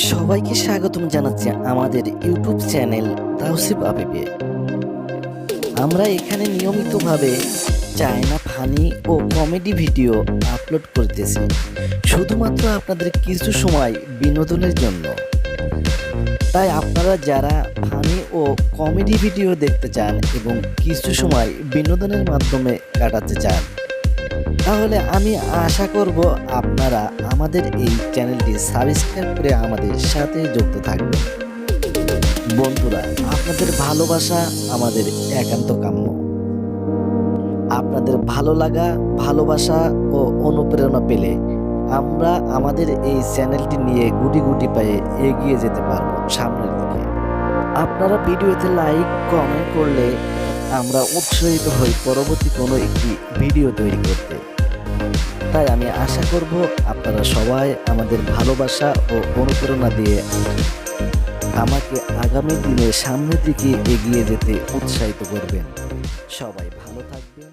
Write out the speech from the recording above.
সবাইকে স্বাগতম জানাচ্ছি আমাদের ইউটিউব চ্যানেল তাওসিফ আবিবে। আমরা এখানে নিয়মিতভাবে চায়না ফানি ও কমেডি ভিডিও আপলোড করতেছি, শুধুমাত্র আপনাদের কিছু সময় বিনোদনের জন্য। তাই আপনারা যারা ফানি ও কমেডি ভিডিও দেখতে চান এবং কিছু সময় বিনোদনের মাধ্যমে কাটাতে চান, তাহলে আমি আশা করব আপনারা আমাদের এই চ্যানেলটি সাবস্ক্রাইব করে আমাদের সাথে যুক্ত থাকবেন। বন্ধুরা, আপনাদের ভালোবাসা আমাদের একান্ত কাম্য। আপনাদের ভালো লাগা, ভালোবাসা ও অনুপ্রেরণা পেলে আমরা আমাদের এই চ্যানেলটি নিয়ে গুটি গুটি পায়ে এগিয়ে যেতে পারবো সামনের দিকে। আপনারা ভিডিওতে লাইক কমেন্ট করলে আমরা উৎসাহিত হই পরবর্তী কোনো একটি ভিডিও তৈরি করতে। তাই আমি আশা করব আপনারা সবাই আমাদের ভালোবাসা ও অনুপ্রেরণা দিয়ে আমাকে আগামী দিনে সামনের দিকে এগিয়ে যেতে উৎসাহিত করবেন। সবাই ভালো থাকবেন।